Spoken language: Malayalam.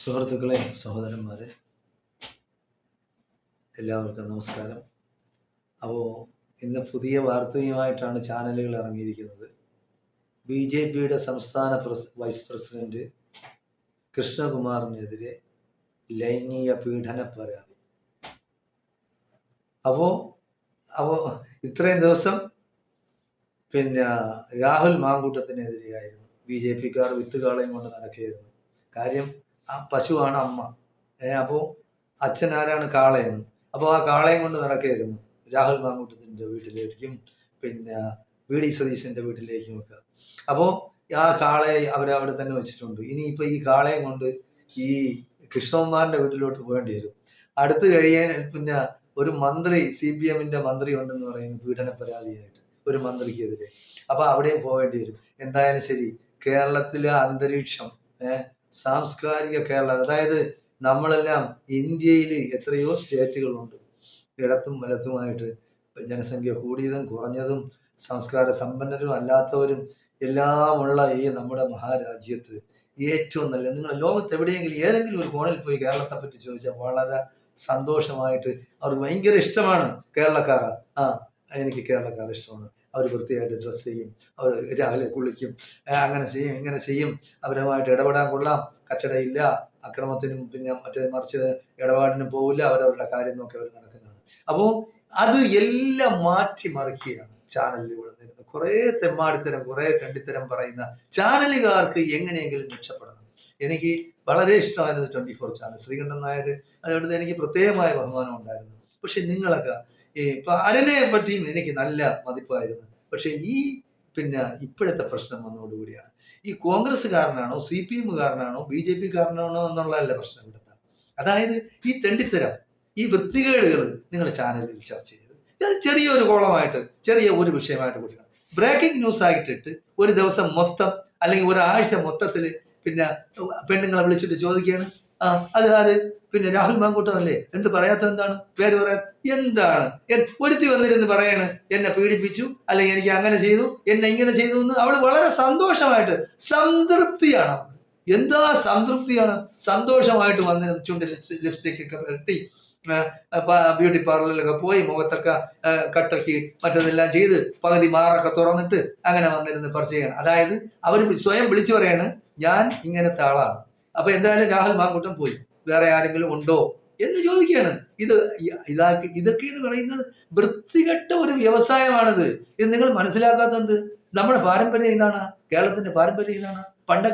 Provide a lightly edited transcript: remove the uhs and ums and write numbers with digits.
സുഹൃത്തുക്കളെ, സഹോദരന്മാരെ, എല്ലാവർക്കും നമസ്കാരം. അപ്പോൾ ഇന്ന് പുതിയ വാർത്തയുമായിട്ടാണ് ചാനലുകൾ ഇറങ്ങിയിരിക്കുന്നത്. BJPയുടെ സംസ്ഥാന വൈസ് പ്രസിഡന്റ് കൃഷ്ണകുമാറിനെതിരെ ലൈംഗിക പീഡന പരാതി. അപ്പോൾ ഇത്രയും ദിവസം രാഹുൽ മാങ്കൂട്ടത്തിനെതിരെയായിരുന്നു. BJPക്കാർ വിത്തുകാളയും കൊണ്ട് നടക്കുകയായിരുന്നു. കാര്യം ആ പശുവാണ് അമ്മ, അപ്പോൾ അച്ഛൻ ആരാണ്? കാളയെന്ന്. അപ്പോൾ ആ കാളയും കൊണ്ട് നടക്കുകയായിരുന്നു രാഹുൽ മാങ്കൂട്ടത്തിൻ്റെ വീട്ടിലേക്കും VD സതീശൻ്റെ വീട്ടിലേക്കും ഒക്കെ. അപ്പോൾ ആ കാളയെ അവരവിടെ തന്നെ വെച്ചിട്ടുണ്ട്. ഇനിയിപ്പോൾ ഈ കാളയും കൊണ്ട് ഈ കൃഷ്ണകുമാറിൻ്റെ വീട്ടിലോട്ട് പോകേണ്ടി വരും. അടുത്ത് കഴിയാൻ ഒരു മന്ത്രി, CPMൻ്റെ മന്ത്രി ഉണ്ടെന്ന് പറയുന്നു പീഡന പരാതിയായിട്ട്, ഒരു മന്ത്രിക്കെതിരെ. അപ്പോൾ അവിടെയും പോകേണ്ടി വരും. എന്തായാലും ശരി, കേരളത്തിലെ അന്തരീക്ഷം, സാംസ്കാരിക കേരളം, അതായത് നമ്മളെല്ലാം ഇന്ത്യയിൽ എത്രയോ സ്റ്റേറ്റുകളുണ്ട്, ഇടത്തും വലത്തുമായിട്ട്, ജനസംഖ്യ കൂടിയതും കുറഞ്ഞതും സംസ്കാര സമ്പന്നരും അല്ലാത്തവരും എല്ലാമുള്ള ഈ നമ്മുടെ മഹാരാജ്യത്ത് ഏറ്റവും നല്ല, നിങ്ങൾ ലോകത്ത് എവിടെയെങ്കിലും ഏതെങ്കിലും ഒരു കോണിൽ പോയി കേരളത്തെ പറ്റി ചോദിച്ചാൽ വളരെ സന്തോഷമായിട്ട് അവർക്ക് ഭയങ്കര ഇഷ്ടമാണ് കേരളക്കാർ. എനിക്ക് കേരളക്കാർ ഇഷ്ടമാണ്. അവർ വൃത്തിയായിട്ട് ഡ്രസ്സ് ചെയ്യും, അവർ രാവിലെ കുളിക്കും, അങ്ങനെ ചെയ്യും, ഇങ്ങനെ ചെയ്യും, അവരുമായിട്ട് ഇടപെടാൻ കൊള്ളാം, കച്ചടയില്ല, അക്രമത്തിനും മറിച്ച് ഇടപാടിനും പോവില്ല, അവരവരുടെ കാര്യം നോക്കി അവർ നടക്കുന്നതാണ്. അപ്പോൾ അത് എല്ലാം മാറ്റി മറിക്കുകയാണ് ചാനലിലൂടെ വരുന്നത്. കുറേ തെമ്മാടിത്തരം, കുറേ കണ്ടിത്തരം പറയുന്ന ചാനലുകാർക്ക് എങ്ങനെയെങ്കിലും രക്ഷപ്പെടണം. എനിക്ക് വളരെ ഇഷ്ടമായിരുന്നത് 24 ചാനൽ, ശ്രീകണ്ഠൻ നായർ, അതുകൊണ്ട് എനിക്ക് പ്രത്യേകമായ ബഹുമാനം ഉണ്ടായിരുന്നു. പക്ഷെ നിങ്ങളൊക്കെ ഇപ്പൊ അരുണയെ പറ്റിയും എനിക്ക് നല്ല മതിപ്പായിരുന്നു. പക്ഷെ ഇപ്പോഴത്തെ പ്രശ്നം വന്നതോടുകൂടിയാണ് ഈ കോൺഗ്രസ്സുകാരനാണോ, CPM-കാരനാണോ, BJP-കാരനാണോ എന്നുള്ളതല്ല പ്രശ്നം ഇവിടുത്തെ. അതായത് ഈ തെണ്ടിത്തരം, ഈ വൃത്തികേടുകൾ നിങ്ങൾ ചാനലിൽ ചർച്ച ചെയ്തത് അത് ചെറിയൊരു കോളമായിട്ട്, ചെറിയ ഒരു വിഷയമായിട്ട് കൊടുക്കണം. ബ്രേക്കിംഗ് ന്യൂസ് ആയിട്ടിട്ട് ഒരു ദിവസം മൊത്തം അല്ലെങ്കിൽ ഒരാഴ്ച മൊത്തത്തിൽ പെണ്ണുങ്ങളെ വിളിച്ചിട്ട് ചോദിക്കുകയാണ്, അത് ആര്? രാഹുൽ മാങ്കൂട്ടം അല്ലേ? എന്ത് പറയാത്ത എന്താണ്? പേര് പറയാ എന്താണ്? ഒരുത്തി വന്നിരുന്ന് പറയാണ് എന്നെ പീഡിപ്പിച്ചു, അല്ലെങ്കിൽ എനിക്ക് അങ്ങനെ ചെയ്തു, എന്നെ ഇങ്ങനെ ചെയ്തു എന്ന്. അവള് വളരെ സന്തോഷമായിട്ട്, സംതൃപ്തിയാണ്. എന്താ സംതൃപ്തിയാണ്? സന്തോഷമായിട്ട് വന്നിരുന്ന് ചുണ്ടിൽ ലിപ്സ്റ്റിക് ഒക്കെ വെട്ടി, ബ്യൂട്ടി പാർലറിലൊക്കെ പോയി മുഖത്തൊക്കെ കട്ടക്കി മറ്റതെല്ലാം ചെയ്ത് പകുതി മാറൊക്കെ തുറന്നിട്ട് അങ്ങനെ വന്നിരുന്ന് പറിച്ചുകയാണ്. അതായത് അവർ സ്വയം വിളിച്ചു പറയാണ് ഞാൻ ഇങ്ങനത്തെ ആളാണ്. അപ്പൊ എന്തായാലും രാഹുൽ മാങ്കൂട്ടം പോയി, വേറെ ആരെങ്കിലും ഉണ്ടോ എന്ന് ചോദിക്കുകയാണ്. ഇതൊക്കെ എന്ന് പറയുന്നത് വൃത്തികെട്ട ഒരു വ്യവസായമാണിത്. ഇത് നിങ്ങൾ മനസ്സിലാക്കാത്തത്? നമ്മുടെ പാരമ്പര്യം ഇതാണ്, കേരളത്തിന്റെ പാരമ്പര്യം ഇതാണ്. പണ്ട്